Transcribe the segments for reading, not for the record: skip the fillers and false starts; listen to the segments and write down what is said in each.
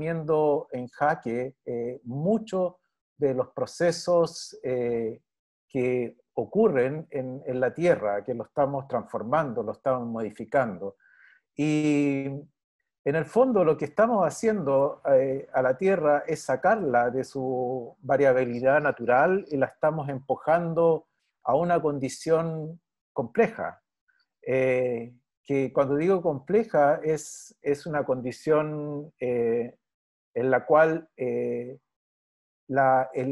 poniendo en jaque muchos de los procesos que ocurren en la Tierra, que lo estamos transformando, lo estamos modificando. Y en el fondo lo que estamos haciendo a la Tierra es sacarla de su variabilidad natural y la estamos empujando a una condición compleja. Que cuando digo compleja es una condición en la cual el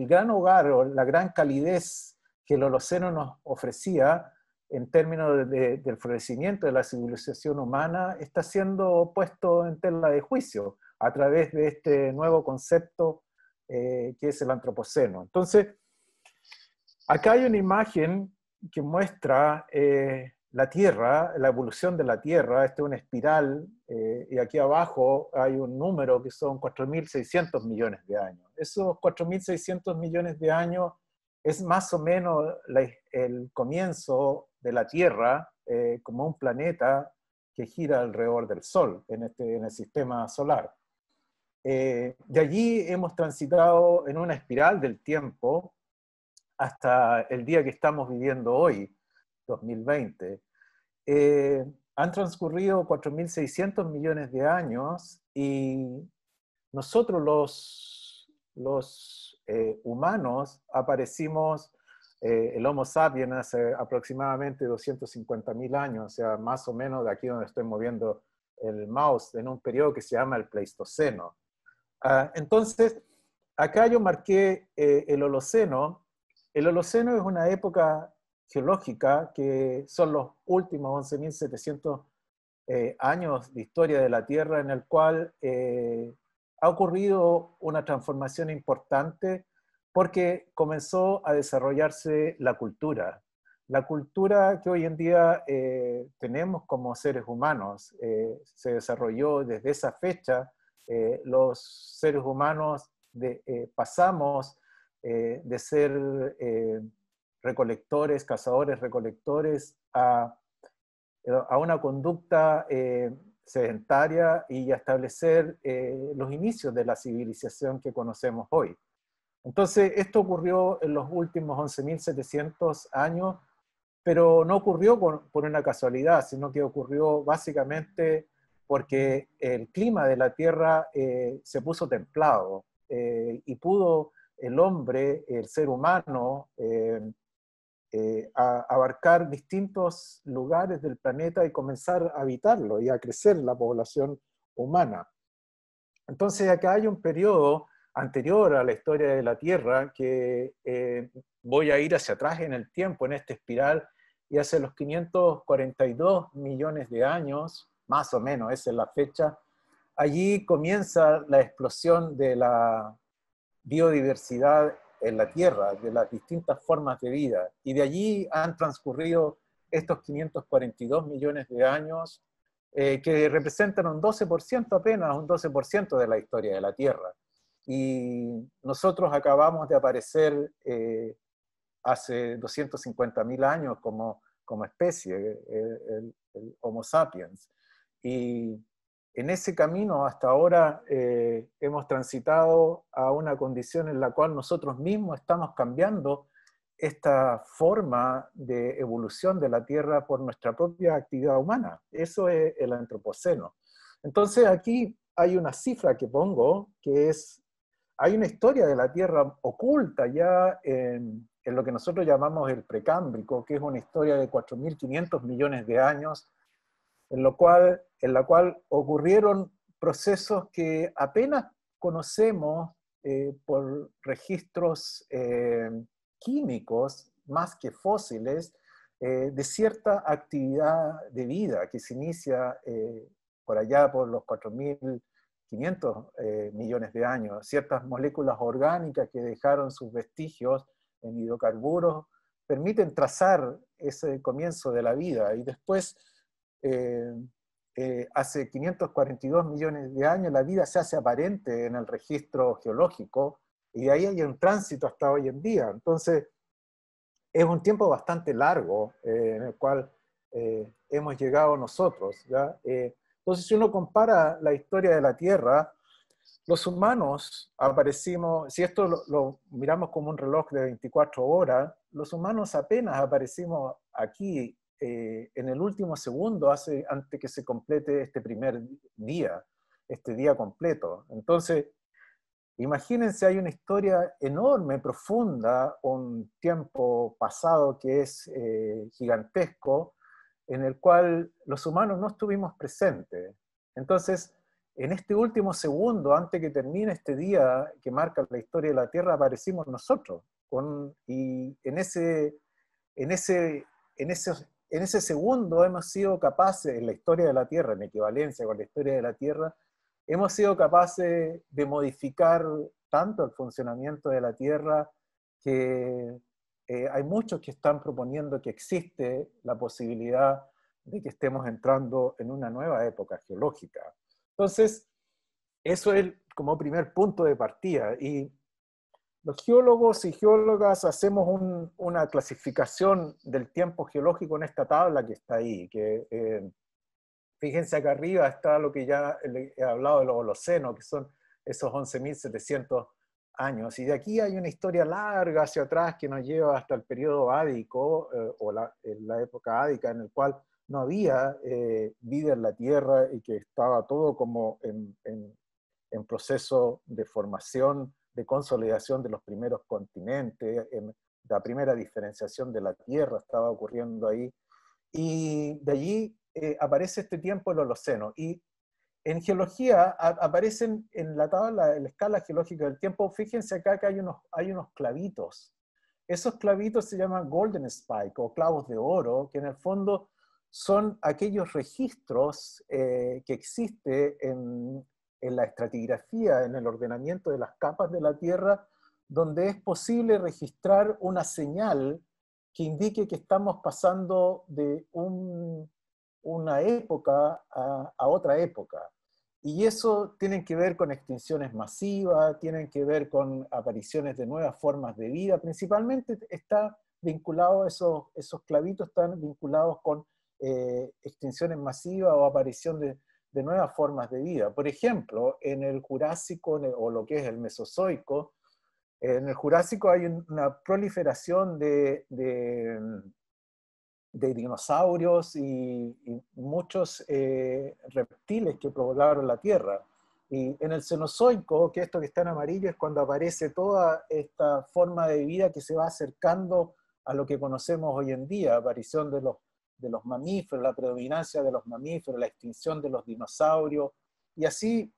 gran hogar o la gran calidez que el Holoceno nos ofrecía en términos del florecimiento de la civilización humana está siendo puesto en tela de juicio a través de este nuevo concepto que es el antropoceno. Entonces, acá hay una imagen que muestra la Tierra, la evolución de la Tierra. Esta es una espiral, y aquí abajo hay un número que son 4.600 millones de años. Esos 4.600 millones de años es más o menos el comienzo de la Tierra como un planeta que gira alrededor del Sol en el sistema solar. De allí hemos transitado en una espiral del tiempo hasta el día que estamos viviendo hoy, 2020. Han transcurrido 4.600 millones de años y nosotros los humanos aparecimos, el Homo sapiens hace aproximadamente 250.000 años, o sea, más o menos de aquí donde estoy moviendo el mouse, en un periodo que se llama el Pleistoceno. Entonces, acá yo marqué el Holoceno. El Holoceno es una época geológica que son los últimos 11.700 años de historia de la Tierra, en el cual ha ocurrido una transformación importante porque comenzó a desarrollarse la cultura. La cultura que hoy en día tenemos como seres humanos se desarrolló desde esa fecha. Los seres humanos pasamos de ser recolectores, cazadores, recolectores, a una conducta sedentaria y a establecer los inicios de la civilización que conocemos hoy. Entonces, esto ocurrió en los últimos 11.700 años, pero no ocurrió por una casualidad, sino que ocurrió básicamente porque el clima de la Tierra se puso templado y pudo el hombre, el ser humano, abarcar distintos lugares del planeta y comenzar a habitarlo y a crecer la población humana. Entonces acá hay un periodo anterior a la historia de la Tierra que voy a ir hacia atrás en el tiempo, en esta espiral, y hace los 542 millones de años, más o menos, esa es la fecha, allí comienza la explosión de la biodiversidad en la Tierra, de las distintas formas de vida. Y de allí han transcurrido estos 542 millones de años que representan un 12% apenas, un 12% de la historia de la Tierra. Y nosotros acabamos de aparecer hace 250.000 años como especie, el Homo sapiens. Y en ese camino hasta ahora hemos transitado a una condición en la cual nosotros mismos estamos cambiando esta forma de evolución de la Tierra por nuestra propia actividad humana. Eso es el antropoceno. Entonces aquí hay una cifra que pongo, que es, hay una historia de la Tierra oculta ya en lo que nosotros llamamos el precámbrico, que es una historia de 4.500 millones de años, en la cual ocurrieron procesos que apenas conocemos por registros químicos, más que fósiles, de cierta actividad de vida que se inicia por allá por los 4.500 millones de años. Ciertas moléculas orgánicas que dejaron sus vestigios en hidrocarburos permiten trazar ese comienzo de la vida, y después hace 542 millones de años la vida se hace aparente en el registro geológico, y de ahí hay un tránsito hasta hoy en día. Entonces es un tiempo bastante largo en el cual hemos llegado nosotros, ¿ya? Entonces si uno compara la historia de la Tierra Los humanos aparecimos, si esto lo miramos como un reloj de 24 horas, los humanos apenas aparecimos aquí en el último segundo antes que se complete este primer día, este día completo. Entonces, imagínense, hay una historia enorme, profunda, un tiempo pasado que es gigantesco, en el cual los humanos no estuvimos presentes. Entonces, en este último segundo, antes que termine este día que marca la historia de la Tierra, aparecimos nosotros. Y en ese, en ese segundo hemos sido capaces, en la historia de la Tierra, en equivalencia con la historia de la Tierra, hemos sido capaces de modificar tanto el funcionamiento de la Tierra que hay muchos que están proponiendo que existe la posibilidad de que estemos entrando en una nueva época geológica. Entonces, eso es como primer punto de partida. Y los geólogos y geólogas hacemos una clasificación del tiempo geológico en esta tabla que está ahí, que fíjense acá arriba está lo que ya he hablado de los Holoceno, que son esos 11.700 años. Y de aquí hay una historia larga hacia atrás que nos lleva hasta el periodo ádico, o la época ádica, en el cual no había vida en la Tierra y que estaba todo como en proceso de formación, de consolidación de los primeros continentes, la primera diferenciación de la Tierra estaba ocurriendo ahí. Y de allí aparece este tiempo el Holoceno. Y en geología aparecen en la tabla, en la escala geológica del tiempo, fíjense acá que hay unos clavitos. Esos clavitos se llaman golden spike o clavos de oro, que en el fondo son aquellos registros que existen en la estratigrafía, en el ordenamiento de las capas de la Tierra, donde es posible registrar una señal que indique que estamos pasando de una época a otra época. Y eso tiene que ver con extinciones masivas, tienen que ver con apariciones de nuevas formas de vida, principalmente está vinculado, esos clavitos están vinculados con extinciones masivas o aparición de nuevas formas de vida. Por ejemplo, en el Jurásico, o lo que es el Mesozoico, en el Jurásico hay una proliferación de dinosaurios y muchos reptiles que poblaron la Tierra. Y en el Cenozoico, que esto que está en amarillo, es cuando aparece toda esta forma de vida que se va acercando a lo que conocemos hoy en día, aparición de los mamíferos, la predominancia de los mamíferos, la extinción de los dinosaurios, y así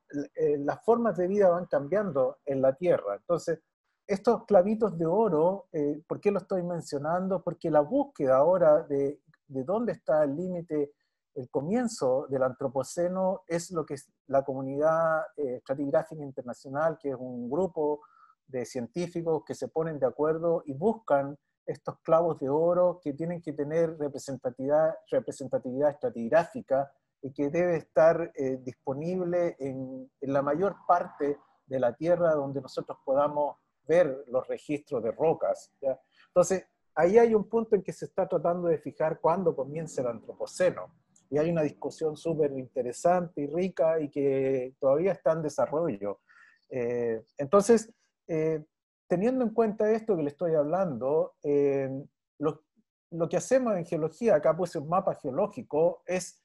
las formas de vida van cambiando en la Tierra. Entonces, estos clavitos de oro, ¿por qué lo estoy mencionando? Porque la búsqueda ahora de dónde está el límite, el comienzo del antropoceno, es lo que es la comunidad estratigráfica internacional, que es un grupo de científicos que se ponen de acuerdo y buscan estos clavos de oro que tienen que tener representatividad estratigráfica y que debe estar disponible en la mayor parte de la Tierra donde nosotros podamos ver los registros de rocas, ¿ya? Entonces, ahí hay un punto en que se está tratando de fijar cuándo comienza el antropoceno. Y hay una discusión súper interesante y rica y que todavía está en desarrollo. Entonces, teniendo en cuenta esto que le estoy hablando, lo que hacemos en geología, acá puse un mapa geológico, es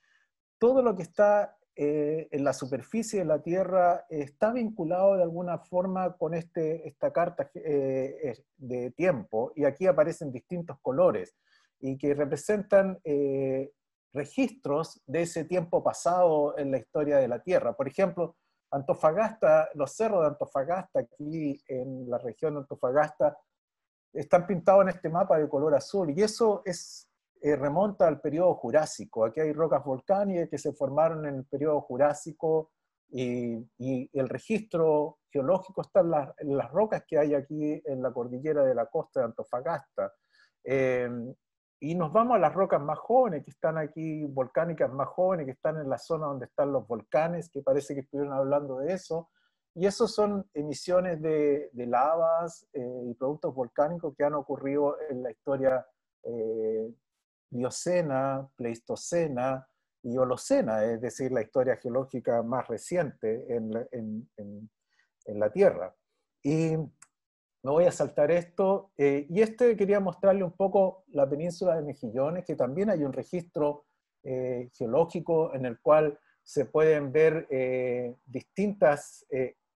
todo lo que está en la superficie de la Tierra está vinculado de alguna forma con esta carta de tiempo, y aquí aparecen distintos colores, y que representan registros de ese tiempo pasado en la historia de la Tierra. Por ejemplo, Antofagasta, los cerros de Antofagasta, aquí en la región de Antofagasta, están pintados en este mapa de color azul, y eso remonta al periodo Jurásico. Aquí hay rocas volcánicas que se formaron en el periodo Jurásico, y el registro geológico está en las rocas que hay aquí en la cordillera de la costa de Antofagasta. Eh, y nos vamos a las rocas más jóvenes que están aquí, volcánicas más jóvenes, que están en la zona donde están los volcanes, que parece que estuvieron hablando de eso. Y esos son emisiones de lavas y productos volcánicos que han ocurrido en la historia Miocena, Pleistocena y Holocena, es decir, la historia geológica más reciente en la Tierra. Y me voy a saltar esto, y quería mostrarle un poco la península de Mejillones, que también hay un registro geológico en el cual se pueden ver distintas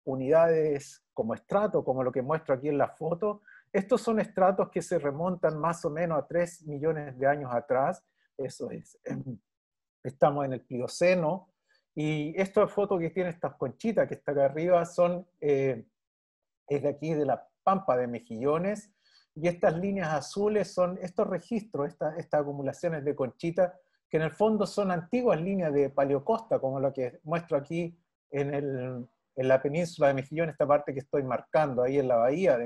unidades como estrato, como lo que muestro aquí en la foto. Estos son estratos que se remontan más o menos a 3 millones de años atrás, eso es, estamos en el Plioceno, y esta foto que tiene estas conchitas que está acá arriba es de aquí de la Pampa de Mejillones, y estas líneas azules son estos registros, estas acumulaciones de conchitas, que en el fondo son antiguas líneas de paleocosta, como lo que muestro aquí en la península de Mejillones, esta parte que estoy marcando, ahí en la bahía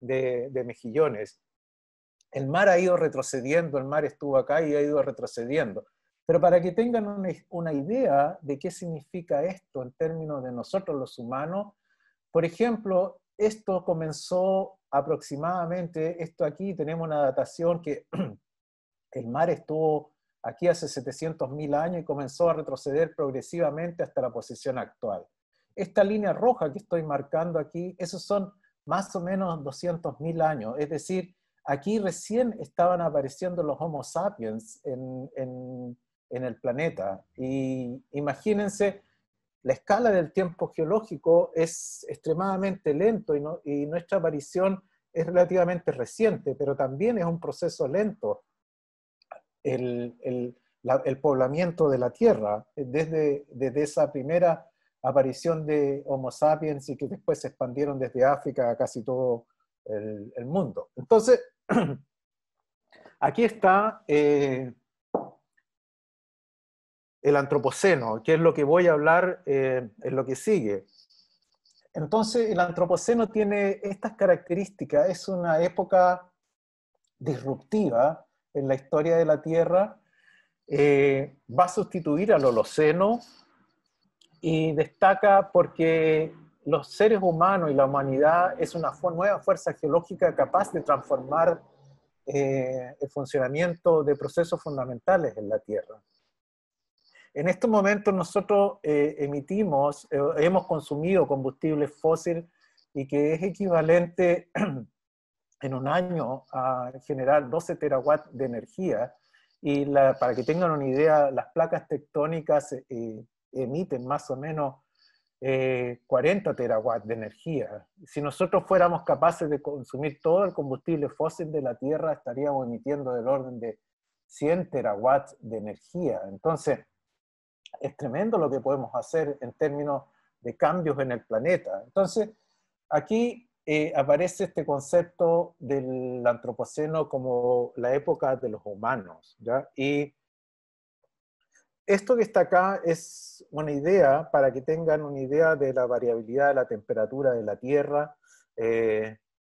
de Mejillones. El mar ha ido retrocediendo, el mar estuvo acá y ha ido retrocediendo. Pero para que tengan una idea de qué significa esto en términos de nosotros los humanos, por ejemplo, esto comenzó aproximadamente, esto aquí tenemos una datación que el mar estuvo aquí hace 700.000 años y comenzó a retroceder progresivamente hasta la posición actual. Esta línea roja que estoy marcando aquí, esos son más o menos 200.000 años, es decir, aquí recién estaban apareciendo los Homo sapiens en el planeta. Y imagínense, la escala del tiempo geológico es extremadamente lento y nuestra aparición es relativamente reciente, pero también es un proceso lento el poblamiento de la Tierra, desde esa primera aparición de Homo sapiens y que después se expandieron desde África a casi todo el mundo. Entonces, aquí está el Antropoceno, que es lo que voy a hablar en lo que sigue. Entonces, el Antropoceno tiene estas características, es una época disruptiva en la historia de la Tierra, va a sustituir al Holoceno y destaca porque los seres humanos y la humanidad es una nueva fuerza geológica capaz de transformar el funcionamiento de procesos fundamentales en la Tierra. En estos momentos nosotros hemos consumido combustible fósil y que es equivalente en un año a generar 12 terawatts de energía. Y para que tengan una idea, las placas tectónicas emiten más o menos 40 terawatts de energía. Si nosotros fuéramos capaces de consumir todo el combustible fósil de la Tierra, estaríamos emitiendo del orden de 100 terawatts de energía. Entonces, es tremendo lo que podemos hacer en términos de cambios en el planeta. Entonces, aquí aparece este concepto del Antropoceno como la época de los humanos, ¿ya? Y esto que está acá es una idea, para que tengan una idea de la variabilidad de la temperatura de la Tierra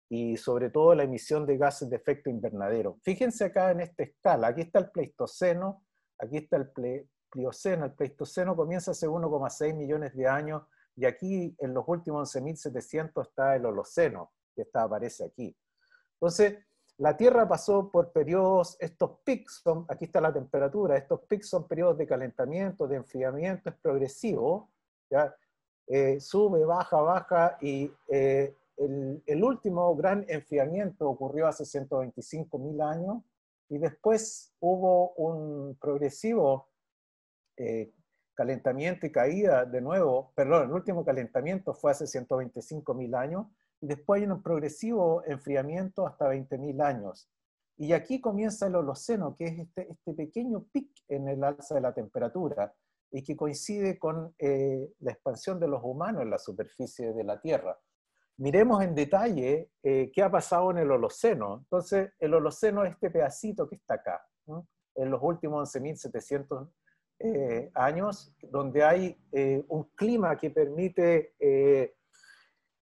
y sobre todo la emisión de gases de efecto invernadero. Fíjense acá en esta escala, aquí está el Pleistoceno, aquí está el Plioceno. El Pleistoceno comienza hace 1,6 millones de años y aquí en los últimos 11.700 está el Holoceno, que aparece aquí. Entonces, la Tierra pasó por periodos, estos picos, aquí está la temperatura, estos picos son periodos de calentamiento, de enfriamiento, es progresivo, ¿ya? Sube, baja, baja, y el último gran enfriamiento ocurrió hace 125.000 años, y después hubo un progresivo calentamiento y caída de nuevo, perdón, el último calentamiento fue hace 125.000 años, y después hay un progresivo enfriamiento hasta 20.000 años. Y aquí comienza el Holoceno, que es este pequeño pic en el alza de la temperatura, y que coincide con la expansión de los humanos en la superficie de la Tierra. Miremos en detalle qué ha pasado en el Holoceno. Entonces, el Holoceno es este pedacito que está acá, ¿no? En los últimos 11.700 años, donde hay un clima que permite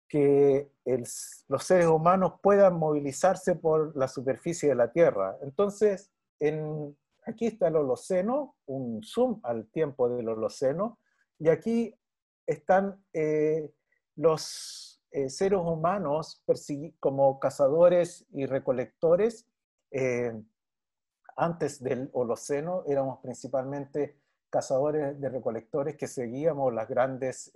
que los seres humanos puedan movilizarse por la superficie de la Tierra. Entonces, aquí está el Holoceno, un zoom al tiempo del Holoceno, y aquí están los seres humanos como cazadores y recolectores. Antes del Holoceno éramos principalmente cazadores de recolectores que seguíamos las grandes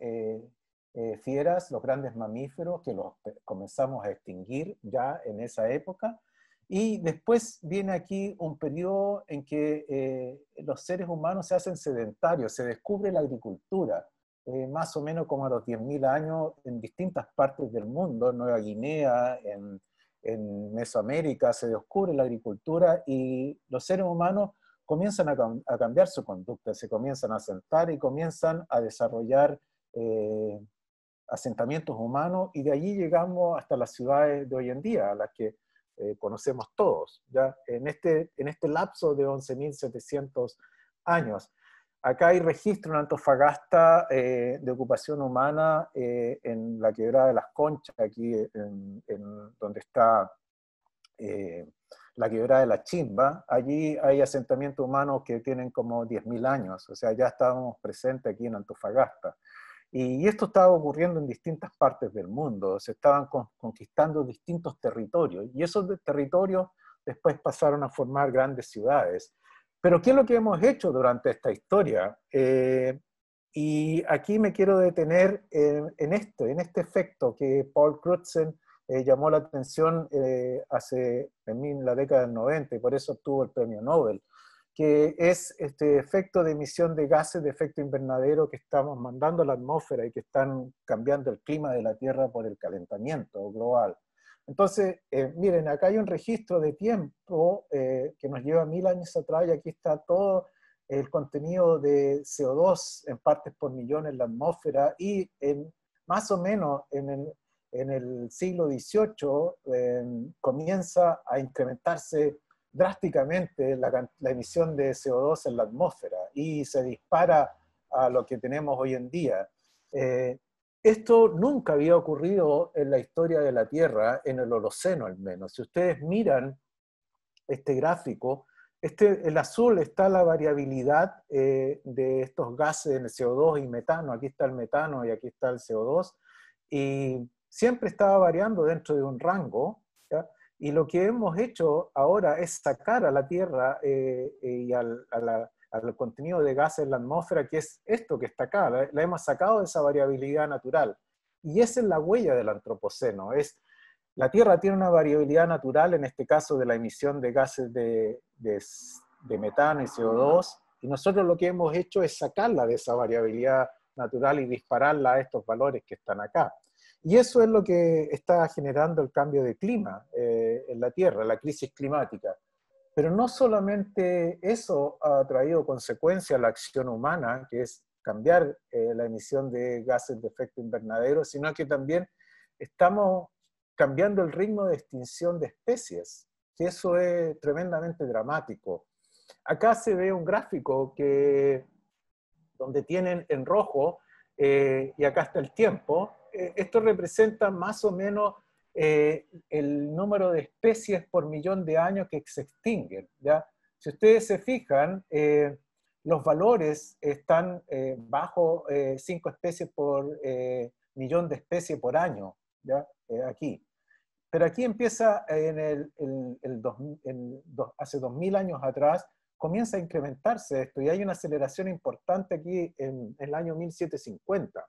fieras, los grandes mamíferos, que los comenzamos a extinguir ya en esa época. Y después viene aquí un periodo en que los seres humanos se hacen sedentarios, se descubre la agricultura, más o menos como a los 10.000 años en distintas partes del mundo, en Nueva Guinea, en Mesoamérica, se descubre la agricultura y los seres humanos comienzan a cambiar su conducta, se comienzan a asentar y comienzan a desarrollar asentamientos humanos, y de allí llegamos hasta las ciudades de hoy en día, a las que conocemos todos, ¿ya? En este lapso de 11.700 años. Acá hay registro en Antofagasta de ocupación humana en la Quebrada de las Conchas, aquí donde está la Quebrada de la Chimba. Allí hay asentamientos humanos que tienen como 10.000 años, o sea, ya estábamos presentes aquí en Antofagasta. Y esto estaba ocurriendo en distintas partes del mundo, se estaban conquistando distintos territorios, y esos territorios después pasaron a formar grandes ciudades. Pero ¿qué es lo que hemos hecho durante esta historia? Y aquí me quiero detener en este efecto que Paul Crutzen llamó la atención en la década del 90, y por eso obtuvo el premio Nobel, que es este efecto de emisión de gases de efecto invernadero que estamos mandando a la atmósfera y que están cambiando el clima de la Tierra por el calentamiento global. Entonces, miren, acá hay un registro de tiempo que nos lleva 1000 años atrás, y aquí está todo el contenido de CO2 en partes por millón en la atmósfera, y más o menos en el siglo XVIII comienza a incrementarse drásticamente la emisión de CO2 en la atmósfera y se dispara a lo que tenemos hoy en día. Esto nunca había ocurrido en la historia de la Tierra, en el Holoceno al menos. Si ustedes miran este gráfico, el azul está la variabilidad de estos gases, el CO2 y metano. Aquí está el metano y aquí está el CO2. Y siempre estaba variando dentro de un rango, ¿ya? Y lo que hemos hecho ahora es sacar a la Tierra y al contenido de gases en la atmósfera, que es esto que está acá, la hemos sacado de esa variabilidad natural. Y esa es la huella del antropoceno. La Tierra tiene una variabilidad natural, en este caso de la emisión de gases de metano y CO2, y nosotros lo que hemos hecho es sacarla de esa variabilidad natural y dispararla a estos valores que están acá. Y eso es lo que está generando el cambio de clima en la Tierra, la crisis climática. Pero no solamente eso ha traído consecuencia a la acción humana, que es cambiar la emisión de gases de efecto invernadero, sino que también estamos cambiando el ritmo de extinción de especies, que eso es tremendamente dramático. Acá se ve un gráfico donde tienen en rojo, y acá está el tiempo. Esto representa más o menos el número de especies por millón de años que se extinguen, ¿ya? Si ustedes se fijan, los valores están bajo 5 especies por millón de especies por año, ¿ya? Aquí. Pero aquí empieza hace 2000 años atrás, comienza a incrementarse esto, y hay una aceleración importante aquí en el año 1750.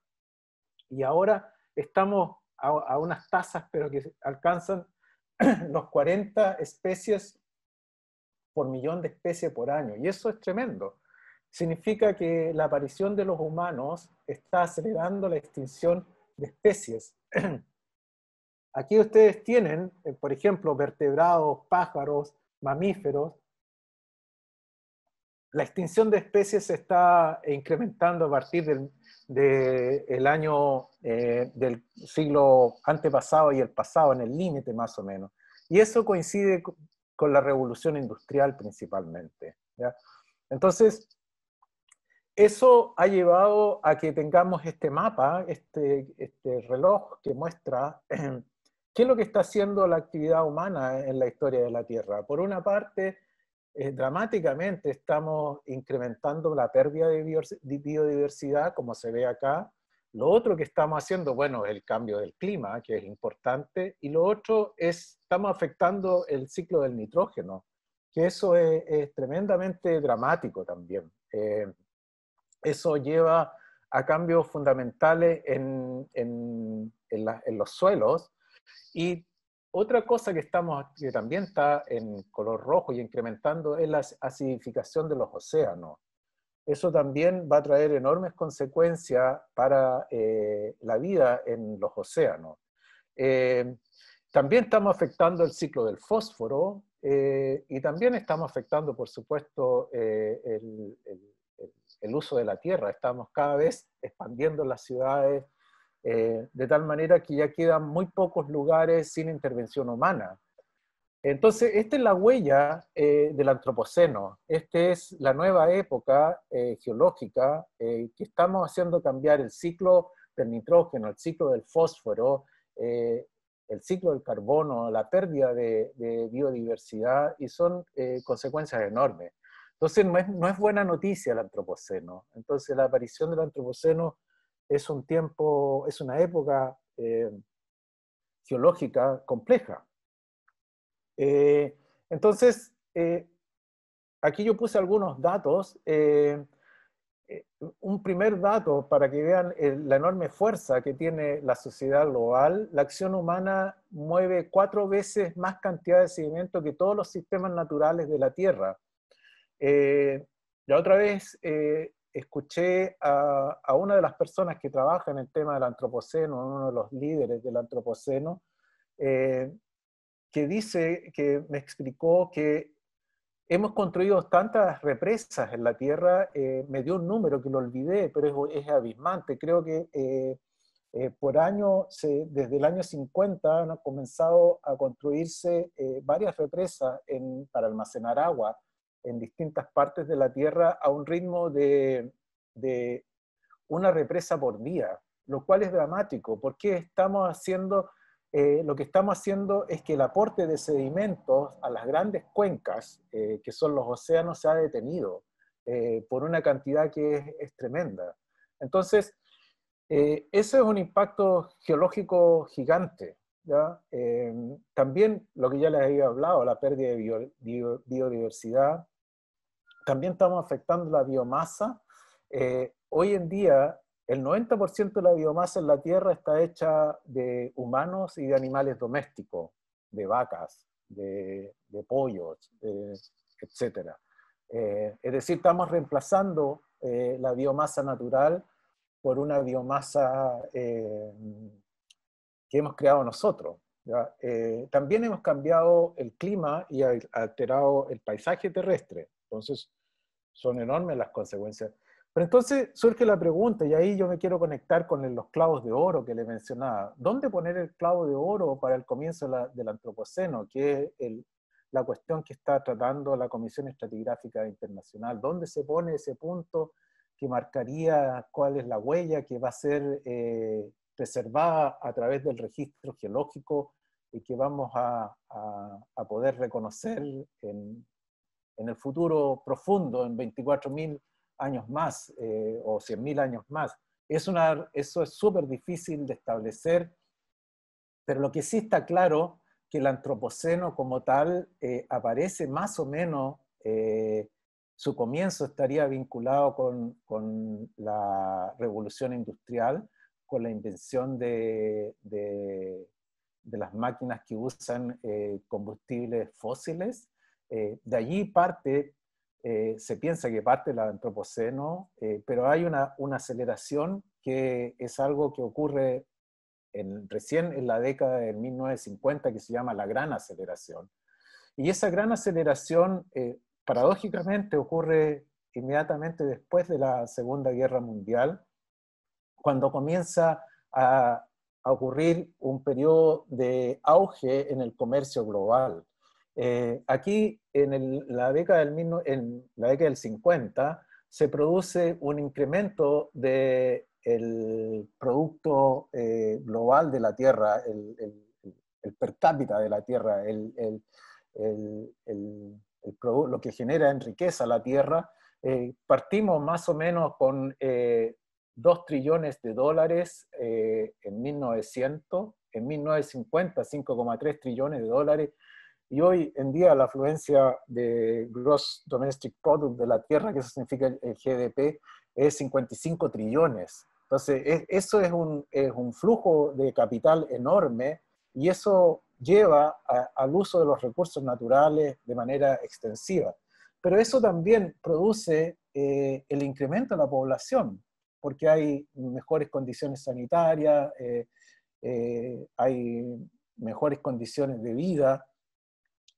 Y ahora estamos a unas tasas, pero que alcanzan los 40 especies por millón de especies por año. Y eso es tremendo. Significa que la aparición de los humanos está acelerando la extinción de especies. Aquí ustedes tienen, por ejemplo, vertebrados, pájaros, mamíferos. La extinción de especies se está incrementando a partir del año del siglo antepasado y el pasado, en el límite más o menos. Y eso coincide con la revolución industrial principalmente, ¿ya? Entonces, eso ha llevado a que tengamos este mapa, este reloj que muestra qué es lo que está haciendo la actividad humana en la historia de la Tierra. Por una parte, dramáticamente estamos incrementando la pérdida de biodiversidad, como se ve acá. Lo otro que estamos haciendo, bueno, es el cambio del clima, que es importante, y lo otro es, estamos afectando el ciclo del nitrógeno, que eso es tremendamente dramático también. Eso lleva a cambios fundamentales en los suelos. Y otra cosa que también está en color rojo y incrementando es la acidificación de los océanos. Eso también va a traer enormes consecuencias para la vida en los océanos. También estamos afectando el ciclo del fósforo y también estamos afectando, por supuesto, el uso de la tierra. Estamos cada vez expandiendo las ciudades de tal manera que ya quedan muy pocos lugares sin intervención humana. Entonces, esta es la huella del antropoceno. Esta es la nueva época geológica que estamos haciendo cambiar el ciclo del nitrógeno, el ciclo del fósforo, el ciclo del carbono, la pérdida de biodiversidad, y son consecuencias enormes. Entonces, no es buena noticia el antropoceno. Entonces, la aparición del antropoceno es un tiempo, es una época geológica compleja. Entonces, aquí yo puse algunos datos. Un primer dato para que vean la enorme fuerza que tiene la sociedad global. La acción humana mueve 4 veces más cantidad de sedimento que todos los sistemas naturales de la Tierra. La otra vez escuché a una de las personas que trabaja en el tema del antropoceno, uno de los líderes del antropoceno, que me explicó que hemos construido tantas represas en la Tierra. Me dio un número que lo olvidé, pero es abismante. Creo que por año, desde el año 50 han comenzado a construirse varias represas para almacenar agua en distintas partes de la Tierra a un ritmo de una represa por día, lo cual es dramático, porque estamos haciendo... lo que estamos haciendo es que el aporte de sedimentos a las grandes cuencas, que son los océanos, se ha detenido por una cantidad que es tremenda. Entonces, ese es un impacto geológico gigante, ¿ya? También lo que ya les había hablado, la pérdida de biodiversidad. También estamos afectando la biomasa. Hoy en día, el 90% de la biomasa en la Tierra está hecha de humanos y de animales domésticos, de vacas, de pollos, etc. Es decir, estamos reemplazando la biomasa natural por una biomasa que hemos creado nosotros. ¿Ya? También hemos cambiado el clima y alterado el paisaje terrestre. Entonces, son enormes las consecuencias. Pero entonces surge la pregunta, y ahí yo me quiero conectar con los clavos de oro que le mencionaba. ¿Dónde poner el clavo de oro para el comienzo del antropoceno? Que es la cuestión que está tratando la Comisión Estratigráfica Internacional. ¿Dónde se pone ese punto que marcaría cuál es la huella que va a ser preservada a través del registro geológico y que vamos a poder reconocer en el futuro profundo, en 24.000 años más o 100.000 años más? Eso es súper difícil de establecer, pero lo que sí está claro que el antropoceno como tal aparece más o menos, su comienzo estaría vinculado con la revolución industrial, con la invención de las máquinas que usan combustibles fósiles. De allí parte, se piensa que parte del antropoceno, pero hay una aceleración que es algo que ocurre recién en la década de 1950, que se llama la gran aceleración. Y esa gran aceleración, paradójicamente, ocurre inmediatamente después de la Segunda Guerra Mundial, cuando comienza a ocurrir un periodo de auge en el comercio global. Aquí, en la década del 50, se produce un incremento del producto global de la Tierra, el per cápita de la Tierra, lo que genera en riqueza la Tierra. Partimos más o menos con 2 trillones de dólares en 1900, en 1950 5,3 trillones de dólares, y hoy en día la afluencia de Gross Domestic Product de la Tierra, que eso significa el GDP, es 55 trillones. Entonces, eso es un flujo de capital enorme y eso lleva al uso de los recursos naturales de manera extensiva. Pero eso también produce el incremento de la población, porque hay mejores condiciones sanitarias, hay mejores condiciones de vida,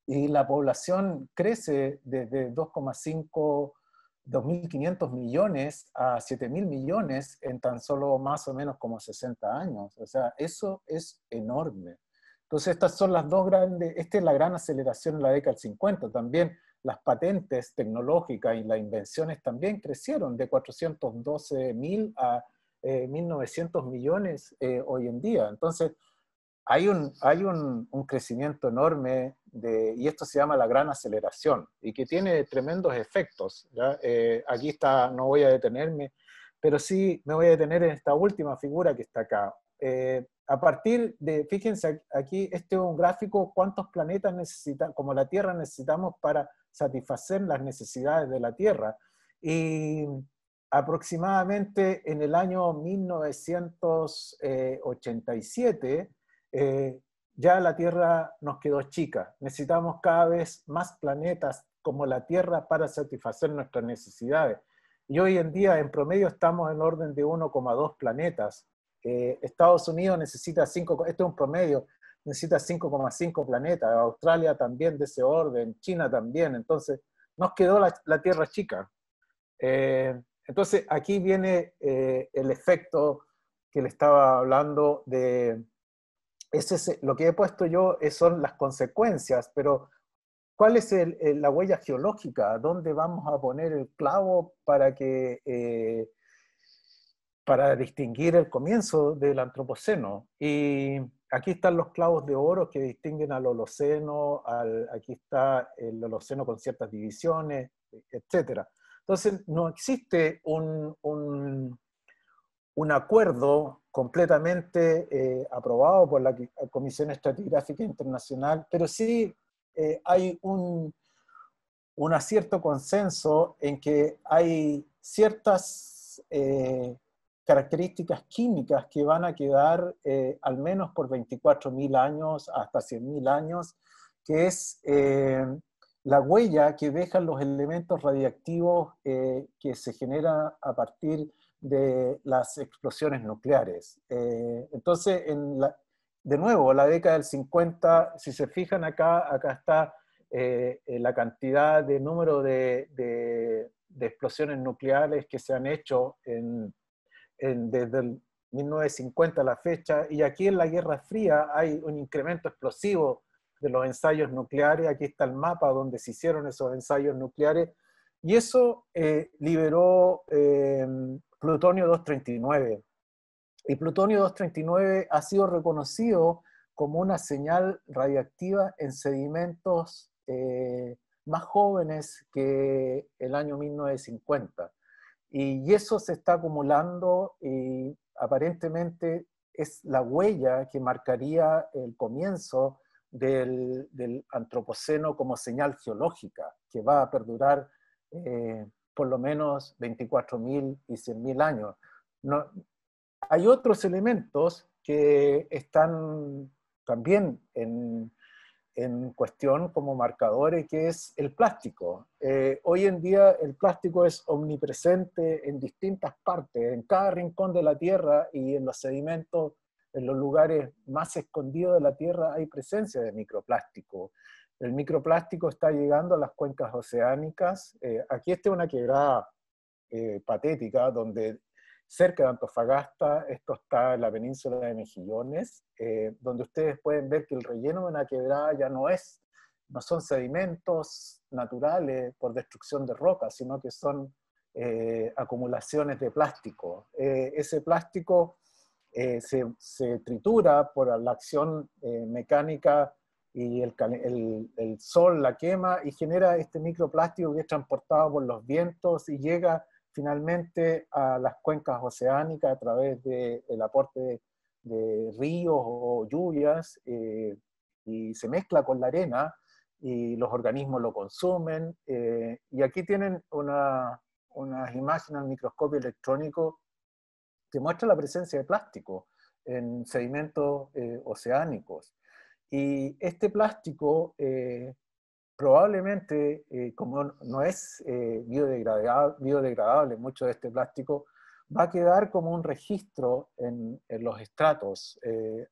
y la población crece desde 2.500 millones a 7.000 millones en tan solo más o menos como 60 años. O sea, eso es enorme. Entonces, estas son las dos grandes, esta es la gran aceleración en la década del 50. También las patentes tecnológicas y las invenciones también crecieron de 412.000 a 1.900 millones hoy en día. Entonces, hay un crecimiento enorme y esto se llama la gran aceleración y que tiene tremendos efectos, ¿ya? Aquí está, no voy a detenerme, pero sí me voy a detener en esta última figura que está acá. A partir de, fíjense aquí, este es un gráfico, cuántos planetas necesitamos, como la Tierra necesitamos para satisfacer las necesidades de la Tierra. Y aproximadamente en el año 1987, ya la Tierra nos quedó chica. Necesitamos cada vez más planetas como la Tierra para satisfacer nuestras necesidades. Y hoy en día, en promedio, estamos en orden de 1,2 planetas. Estados Unidos necesita 5, esto es un promedio, necesita 5,5 planetas. Australia también de ese orden, China también. Entonces, nos quedó la Tierra chica. Entonces, aquí viene el efecto que le estaba hablando de lo que he puesto yo son las consecuencias, pero ¿cuál es la huella geológica? ¿Dónde vamos a poner el clavo para distinguir el comienzo del Antropoceno? Y aquí están los clavos de oro que distinguen al Holoceno, aquí está el Holoceno con ciertas divisiones, etc. Entonces, no existe un acuerdo completamente aprobado por la Comisión Estratigráfica Internacional, pero sí hay un cierto consenso en que hay ciertas características químicas que van a quedar al menos por 24.000 años hasta 100.000 años, que es la huella que dejan los elementos radiactivos que se generan a partir de las explosiones nucleares. Entonces, de nuevo, la década del 50, si se fijan acá está la cantidad de número de explosiones nucleares que se han hecho desde el 1950 a la fecha, y aquí en la Guerra Fría hay un incremento explosivo de los ensayos nucleares. Aquí está el mapa donde se hicieron esos ensayos nucleares, y eso liberó plutonio 239. Y plutonio 239 ha sido reconocido como una señal radiactiva en sedimentos más jóvenes que el año 1950. Y eso se está acumulando y aparentemente es la huella que marcaría el comienzo del Antropoceno como señal geológica, que va a perdurar por lo menos 24.000 y 100.000 años. No, hay otros elementos que están también en cuestión como marcadores, que es el plástico. Hoy en día el plástico es omnipresente en distintas partes, en cada rincón de la Tierra, y en los sedimentos, en los lugares más escondidos de la Tierra hay presencia de microplástico. El microplástico está llegando a las cuencas oceánicas. Aquí está una quebrada patética donde cerca de Antofagasta, esto está en la península de Mejillones, donde ustedes pueden ver que el relleno de una quebrada ya no son sedimentos naturales por destrucción de rocas, sino que son acumulaciones de plástico. Ese plástico se tritura por la acción mecánica, y el sol la quema y genera este microplástico que es transportado por los vientos y llega finalmente a las cuencas oceánicas a través del aporte de ríos o lluvias, y se mezcla con la arena y los organismos lo consumen. Y aquí tienen unas imágenes al microscopio electrónico que muestran la presencia de plástico en sedimentos oceánicos. Y este plástico probablemente, como no es biodegradable, mucho de este plástico, va a quedar como un registro en los estratos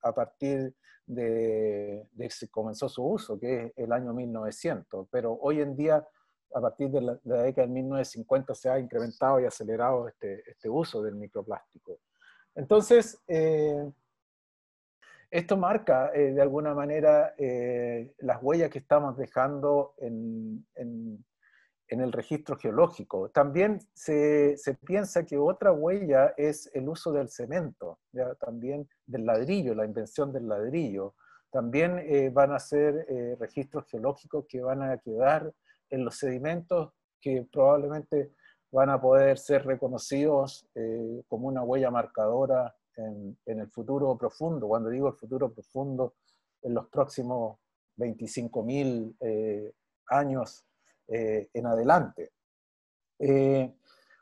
a partir de que se comenzó su uso, que es el año 1900. Pero hoy en día, a partir de la década de 1950, se ha incrementado y acelerado este uso del microplástico. Entonces, esto marca de alguna manera las huellas que estamos dejando en el registro geológico. También se piensa que otra huella es el uso del cemento, ¿ya? También del ladrillo, la invención del ladrillo. También van a ser registros geológicos que van a quedar en los sedimentos que probablemente van a poder ser reconocidos como una huella marcadora en el futuro profundo. Cuando digo el futuro profundo, en los próximos 25.000 años en adelante.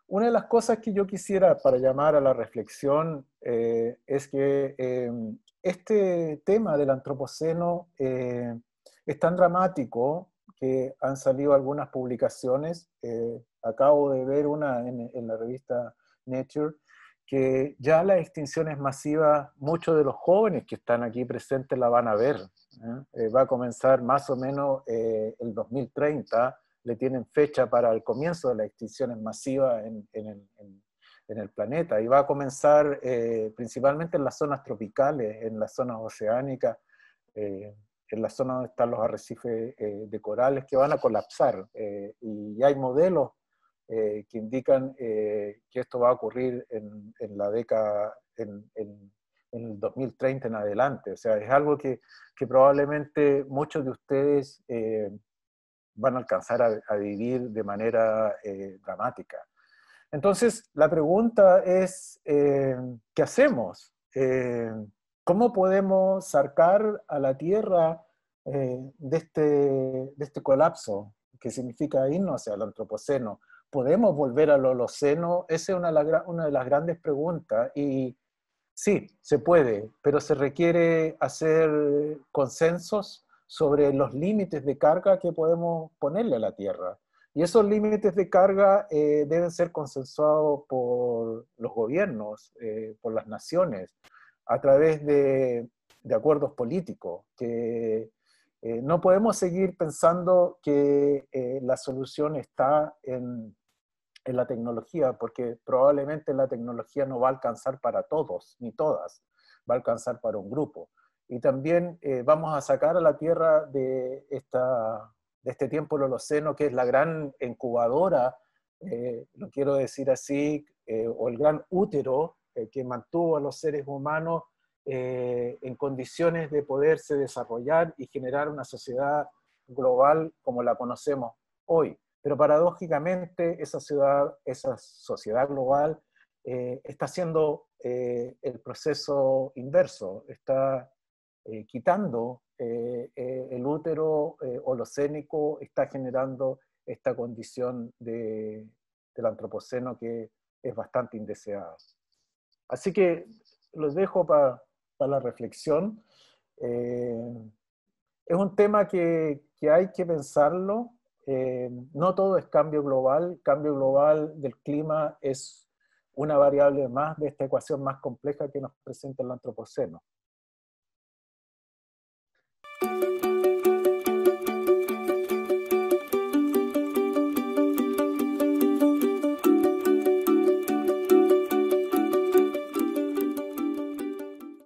Una de las cosas que yo quisiera para llamar a la reflexión es que este tema del antropoceno es tan dramático que han salido algunas publicaciones. Acabo de ver una en la revista Nature, que ya las extinciones masivas, muchos de los jóvenes que están aquí presentes la van a ver. Va a comenzar más o menos el 2030, le tienen fecha para el comienzo de las extinciones masivas en el planeta, y va a comenzar principalmente en las zonas tropicales, en las zonas oceánicas, en la zona donde están los arrecifes de corales que van a colapsar, y hay modelos que indican que esto va a ocurrir en la década, en el 2030 en adelante. O sea, es algo que probablemente muchos de ustedes van a alcanzar a vivir de manera dramática. Entonces, la pregunta es, ¿qué hacemos? ¿Cómo podemos sacar a la Tierra de este colapso, que significa irnos hacia el antropoceno? ¿Podemos volver al Holoceno? Esa es una de las grandes preguntas, y sí, se puede, pero se requiere hacer consensos sobre los límites de carga que podemos ponerle a la Tierra. Y esos límites de carga deben ser consensuados por los gobiernos, por las naciones, a través de acuerdos políticos, que no podemos seguir pensando que la solución está en la tecnología, porque probablemente la tecnología no va a alcanzar para todos, ni todas, va a alcanzar para un grupo. Y también vamos a sacar a la Tierra de este tiempo del Holoceno, que es la gran incubadora, lo quiero decir así, o el gran útero que mantuvo a los seres humanos en condiciones de poderse desarrollar y generar una sociedad global como la conocemos hoy. Pero paradójicamente esa sociedad global está haciendo el proceso inverso, está quitando el útero holocénico, está generando esta condición del antropoceno que es bastante indeseada. Así que los dejo para la reflexión. Es un tema que hay que pensarlo. No todo es cambio global. El cambio global del clima es una variable más de esta ecuación más compleja que nos presenta el antropoceno.